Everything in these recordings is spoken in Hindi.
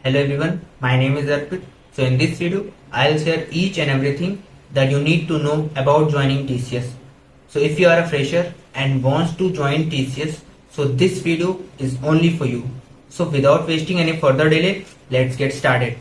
Hello everyone, my name is Arpit. So in this video, I'll share each and everything that you need to know about joining TCS. So if you are a fresher and wants to join TCS, so this video is only for you. So without wasting any further delay, let's get started.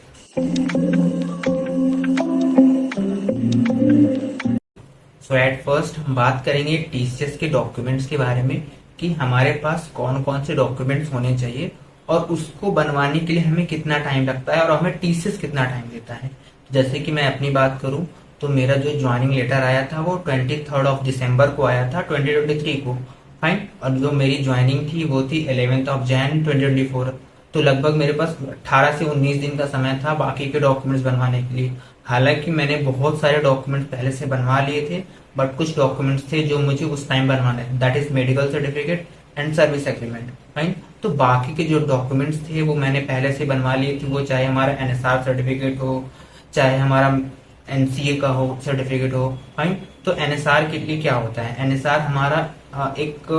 So at first हम बात करेंगे टीसीएस के डॉक्यूमेंट्स के बारे में कि हमारे पास कौन कौन से डॉक्यूमेंट्स होने चाहिए और उसको बनवाने के लिए हमें कितना टाइम लगता है और हमें टीसीएस कितना टाइम देता है। जैसे कि मैं अपनी बात करूं तो मेरा जो ज्वाइनिंग लेटर आया था वो 23 ऑफ दिसंबर को आया था 2023 को, फाइन। और जो मेरी ज्वाइनिंग थी वो थी 11 ऑफ जैन 2024। तो लगभग मेरे पास 18 से 19 दिन का समय था बाकी के डॉक्यूमेंट्स बनवाने के लिए। हालांकि मैंने बहुत सारे डॉक्यूमेंट्स पहले से बनवा लिए थे, बट कुछ डॉक्यूमेंट्स थे जो मुझे उस टाइम बनवाने थे, that is medical certificate and service agreement, fine. तो बाकी के जो डॉक्यूमेंट्स थे वो मैंने पहले से बनवा लिए थे, वो चाहे हमारा एनएसआर सर्टिफिकेट हो, चाहे हमारा एनसीए का हो सर्टिफिकेट हो, फाइन। तो एनएसआर के लिए क्या होता है, एनएसआर हमारा एक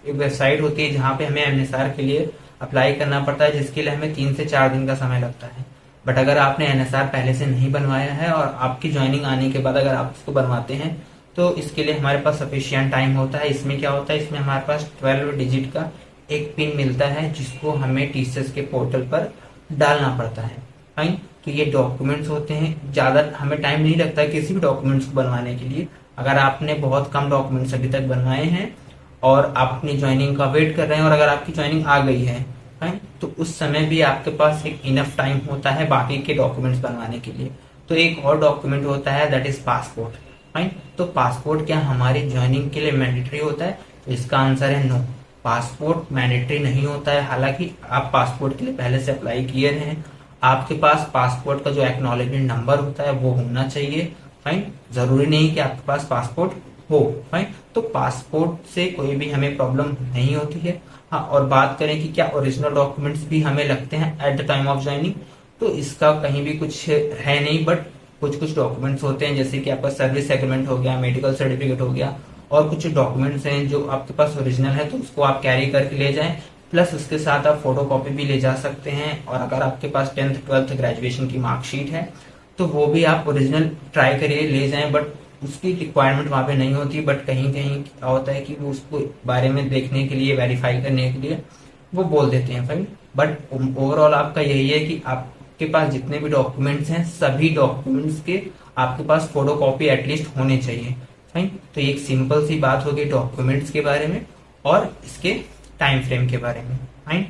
वेबसाइट होती है जहाँ पे हमें एनएसआर के लिए अप्लाई करना पड़ता है, जिसके लिए हमें 3 से 4 दिन का समय लगता है। बट अगर आपने एनएसआर पहले से नहीं बनवाया है और आपकी ज्वाइनिंग आने के बाद अगर आप इसको बनवाते हैं तो इसके लिए हमारे पास सफिशिएंट टाइम होता है। इसमें क्या होता है, इसमें हमारे पास 12 डिजिट का एक पिन मिलता है जिसको हमें टीसीएस के पोर्टल पर डालना पड़ता है, फाइन। तो ये डॉक्यूमेंट्स होते हैं, ज्यादा हमें टाइम नहीं लगता है किसी भी डॉक्यूमेंट्स को बनवाने के लिए। अगर आपने बहुत कम डॉक्यूमेंट्स अभी तक बनवाए हैं और आप अपनी ज्वाइनिंग का वेट कर रहे हैं और अगर आपकी ज्वाइनिंग आ गई है, फाइन, तो उस समय भी आपके पास एक इनफ टाइम होता है बाकी के डॉक्यूमेंट्स बनवाने के लिए। तो एक और डॉक्यूमेंट होता है दैट इज पासपोर्ट, फाइन। तो पासपोर्ट क्या हमारी ज्वाइनिंग के लिए मैंडेटरी होता है? तो इसका आंसर है नो, पासपोर्ट मैंडेटरी नहीं होता है। हालांकि आप पासपोर्ट के लिए पहले से अप्लाई किए हैं, आपके पास पासपोर्ट का जो एक्नॉलेजमेंट नंबर होता है वो होना चाहिए, फाइन। जरूरी नहीं कि आपके पास पासपोर्ट हो, फाइन। तो पासपोर्ट से कोई भी हमें प्रॉब्लम नहीं होती है। हाँ, और बात करें कि क्या ओरिजिनल डॉक्यूमेंट्स भी हमें लगते हैं at the time of joining, तो इसका कहीं भी कुछ है नहीं, बट कुछ कुछ डॉक्यूमेंट्स होते हैं जैसे कि आपका सर्विस एग्रीमेंट हो गया, मेडिकल सर्टिफिकेट हो गया, और कुछ डॉक्यूमेंट्स हैं जो आपके पास ओरिजिनल है तो उसको आप कैरी करके ले जाएं, प्लस उसके साथ आप फोटो कॉपी भी ले जा सकते हैं। और अगर आपके पास 10th 12th ग्रेजुएशन की मार्कशीट है तो वो भी आप ओरिजिनल ट्राई करिए ले जाएं, बट उसकी रिक्वायरमेंट वहां पे नहीं होती। बट कहीं कहीं क्या होता है कि वो उसको बारे में देखने के लिए, वेरीफाई करने के लिए वो बोल देते हैं, फाइन। बट ओवरऑल आपका यही है कि आपके पास जितने भी डॉक्यूमेंट्स हैं सभी डॉक्यूमेंट्स के आपके पास फोटो कॉपी एटलीस्ट होने चाहिए, फाइन। तो एक सिंपल सी बात होगी डॉक्यूमेंट्स के बारे में और इसके टाइम फ्रेम के बारे में, फाइन।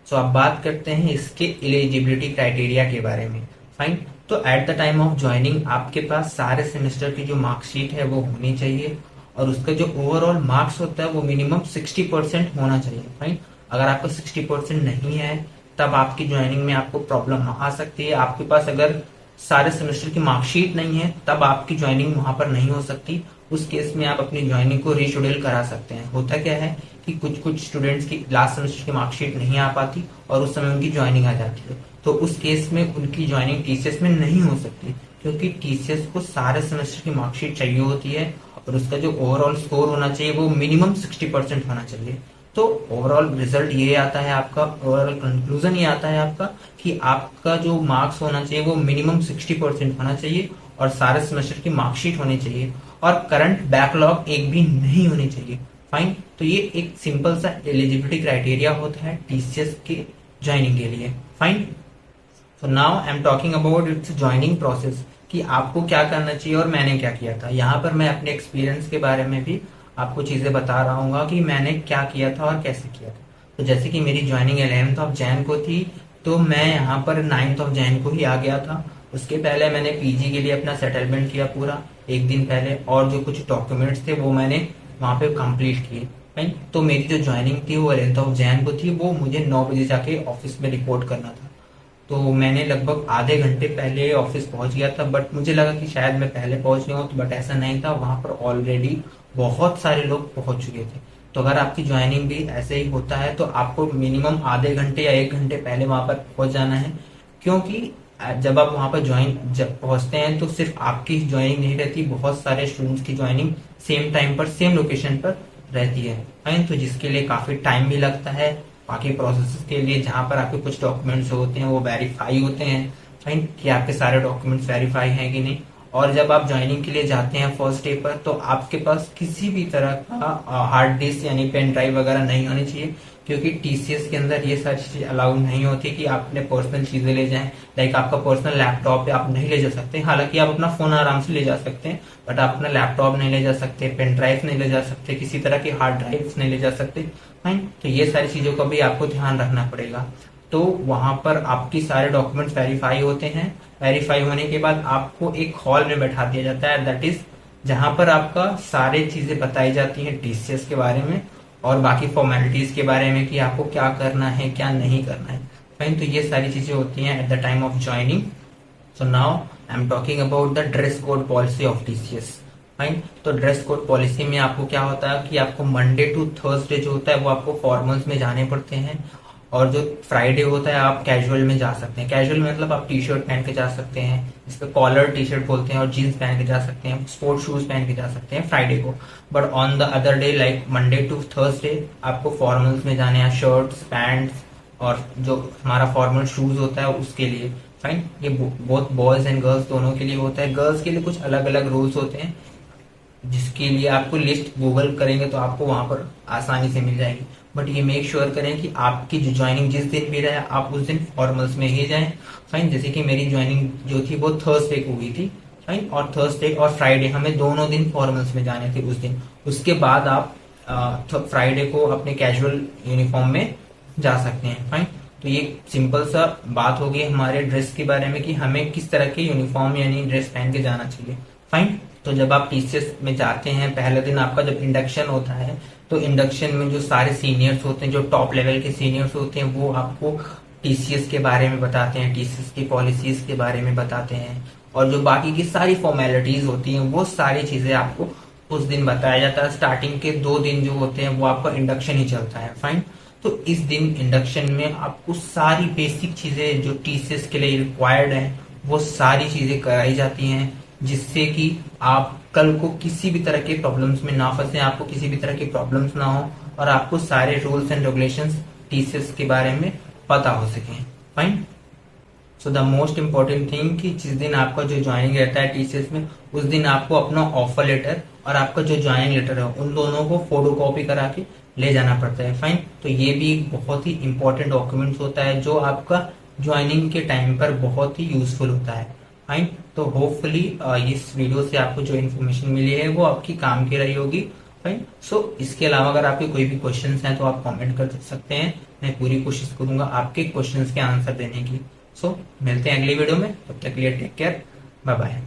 सो अब बात करते हैं इसके एलिजिबिलिटी क्राइटेरिया के बारे में, फाइन। तो at the time of joining आपके पास सारे सेमेस्टर की जो मार्कशीट है वो होनी चाहिए और उसका जो ओवरऑल मार्क्स होता है वो मिनिमम 60% होना चाहिए, फाइन। अगर आपका 60% नहीं है तब आपकी ज्वाइनिंग में आपको प्रॉब्लम आ सकती है। आपके पास अगर सारे सेमेस्टर की मार्कशीट नहीं है तब आपकी ज्वाइनिंग वहां पर नहीं हो सकती। उस केस में आप अपनी ज्वाइनिंग को रीशेड्यूल करा सकते हैं। होता क्या है कि कुछ कुछ स्टूडेंट्स की लास्ट सेमेस्टर की मार्कशीट नहीं आ पाती और उस समय उनकी ज्वाइनिंग आ जाती है, तो उस केस में उनकी ज्वाइनिंग टीसीएस में नहीं हो सकती, क्योंकि टीसीएस को सारे सेमेस्टर की मार्कशीट चाहिए होती है और उसका जो ओवरऑल स्कोर होना चाहिए वो मिनिमम 60% होना चाहिए। तो ओवरऑल रिजल्ट ये आता है आपका, ओवरऑल कंक्लूजन ये आता है आपका कि आपका जो मार्क्स होना चाहिए वो मिनिमम 60% होना चाहिए और सारे सेमेस्टर की मार्कशीट होनी चाहिए और करंट बैकलॉग एक भी नहीं होनी चाहिए, फाइन। तो ये एक सिंपल सा एलिजिबिलिटी क्राइटेरिया होता है टीसीएस के ज्वाइनिंग के लिए, fine. So now I am talking about its joining process कि आपको क्या करना चाहिए और मैंने क्या किया था। यहाँ पर मैं अपने एक्सपीरियंस के बारे में भी आपको चीजें बता रहा हूँ कि मैंने क्या किया था और कैसे किया था। तो जैसे कि मेरी ज्वाइनिंग 11th ऑफ जैन को थी, तो मैं यहाँ पर 9th ऑफ जैन को ही आ गया था। उसके पहले मैंने पीजी के लिए अपना सेटलमेंट किया पूरा एक दिन पहले, और जो कुछ डॉक्यूमेंट्स थे वो मैंने वहां पे कंप्लीट किए। तो मेरी जो ज्वाइनिंग थी वो 11th ऑफ जैन को थी, वो मुझे 9 बजे जाके ऑफिस में रिपोर्ट करना था। तो मैंने लगभग आधे घंटे पहले ऑफिस पहुंच गया था, बट मुझे लगा कि शायद मैं पहले पहुंच गया हूँ, तो बट ऐसा नहीं था। वहां पर ऑलरेडी बहुत सारे लोग पहुंच चुके थे। तो अगर आपकी ज्वाइनिंग भी ऐसे ही होता है तो आपको मिनिमम आधे घंटे या 1 घंटे पहले वहां पर पहुंच जाना है, क्योंकि जब आप वहां पर जब पहुंचते हैं तो सिर्फ आपकी ज्वाइनिंग नहीं रहती, बहुत सारे स्टूडेंट्स की ज्वाइनिंग सेम टाइम पर सेम लोकेशन पर रहती है, तो जिसके लिए काफी टाइम भी लगता है बाकी प्रोसेस के लिए जहां पर आपके कुछ डॉक्यूमेंट्स होते हैं वो वेरीफाई होते हैं, फाइन, कि आपके सारे डॉक्यूमेंट्स वेरीफाई हैं कि नहीं। और जब आप ज्वाइनिंग के लिए जाते हैं फर्स्ट डे पर, तो आपके पास किसी भी तरह का हार्ड डिस्क यानी पेन ड्राइव वगैरह नहीं होनी चाहिए, क्योंकि टीसीएस के अंदर ये सारी चीजें अलाउड नहीं होती कि आप अपने पर्सनल चीजें ले जाएं। लाइक आपका पर्सनल लैपटॉप आप नहीं ले जा सकते, हालांकि आप अपना फोन आराम से ले जा सकते हैं, बट आप अपना लैपटॉप नहीं ले जा सकते, पेन ड्राइव नहीं ले जा सकते, किसी तरह की हार्ड ड्राइव नहीं ले जा सकते, फाइन। तो ये सारी चीजों का भी आपको ध्यान रखना पड़ेगा। तो वहां पर आपकी सारे डॉक्यूमेंट्स वेरीफाई होते हैं। वेरीफाई होने के बाद आपको एक हॉल में बैठा दिया जाता है, दैट इज जहां पर आपका सारी चीजें बताई जाती हैं टीसीएस के बारे में और बाकी फॉर्मेलिटीज के बारे में कि आपको क्या करना है क्या नहीं करना है, फाइन। तो ये सारी चीजें होती हैं at the time of joining. So now I am talking about the dress code policy of TCS, fine. तो ड्रेस कोड पॉलिसी में आपको क्या होता है कि आपको मंडे टू थर्सडे जो होता है वो आपको फॉर्मल्स में जाने पड़ते हैं, और जो फ्राइडे होता है आप कैजुअल में जा सकते हैं। कैजुअल मतलब आप टी शर्ट पहन के जा सकते हैं, इस पे कॉलर टी शर्ट बोलते हैं, और जीन्स पहन के जा सकते हैं, स्पोर्ट शूज पहन के जा सकते हैं फ्राइडे को। But on the other day like Monday to Thursday आपको फॉर्मल्स में जाने हैं, शर्ट्स पैंट्स और जो हमारा फॉर्मल शूज होता है उसके लिए, फाइन। ये बोथ बॉयज एंड गर्ल्स दोनों के लिए होता है। गर्ल्स के लिए कुछ अलग अलग रूल्स होते हैं, जिसके लिए आपको लिस्ट गूगल करेंगे तो आपको वहां पर आसानी से मिल जाएगी। बट ये मेक श्योर करें कि आपकी जो ज्वाइनिंग जिस दिन भी रहे आप उस दिन फॉर्मल्स में ही जाएं, फाइन। जैसे कि मेरी ज्वाइनिंग जो थी वो थर्सडे को हुई थी, फाइन, और थर्सडे और फ्राइडे हमें दोनों दिन फॉर्मल्स में जाने थे उस दिन। उसके बाद आप फ्राइडे को अपने कैजुअल यूनिफॉर्म में जा सकते हैं, फाइन। तो ये सिंपल सा बात होगी हमारे ड्रेस के बारे में कि हमें किस तरह के यूनिफॉर्म यानी ड्रेस पहन के जाना चाहिए, फाइन। तो जब आप टीसीएस में जाते हैं पहले दिन आपका जब इंडक्शन होता है, तो इंडक्शन में जो सारे सीनियर्स होते हैं, जो टॉप लेवल के सीनियर्स होते हैं, वो आपको टीसीएस के बारे में बताते हैं, टीसीएस की पॉलिसीज के बारे में बताते हैं, और जो बाकी की सारी फॉर्मेलिटीज होती हैं वो सारी चीजें आपको उस दिन बताया जाता है। स्टार्टिंग के 2 दिन जो होते हैं वो आपका इंडक्शन ही चलता है, फाइन। तो इस दिन इंडक्शन में आपको सारी बेसिक चीजें जो टीसीएस के लिए रिक्वायर्ड है वो सारी चीजें कराई जाती हैं, जिससे कि आप कल को किसी भी तरह के प्रॉब्लम्स में ना फंसे, आपको किसी भी तरह की प्रॉब्लम्स ना हो, और आपको सारे रूल्स एंड रेगुलेशंस टीसीएस के बारे में पता हो सके, fine. So the most important thing कि जिस दिन आपका जो ज्वाइनिंग रहता है टीसीएस में, उस दिन आपको अपना ऑफर लेटर और आपका जो ज्वाइनिंग लेटर है उन दोनों को फोटो कॉपी करा के ले जाना पड़ता है, फाइन। तो ये भी एक बहुत ही इंपॉर्टेंट डॉक्यूमेंट्स होता है जो आपका ज्वाइनिंग के टाइम पर बहुत ही यूजफुल होता है, फाइन। तो होपफुली इस वीडियो से आपको जो इन्फॉर्मेशन मिली है वो आपकी काम की रही होगी, फाइन। सो इसके अलावा अगर आपके कोई भी क्वेश्चंस हैं तो आप कमेंट कर सकते हैं, मैं पूरी कोशिश करूंगा आपके क्वेश्चंस के आंसर देने की। सो मिलते हैं अगली वीडियो में, तब तक के लिए टेक केयर, बाय बाय।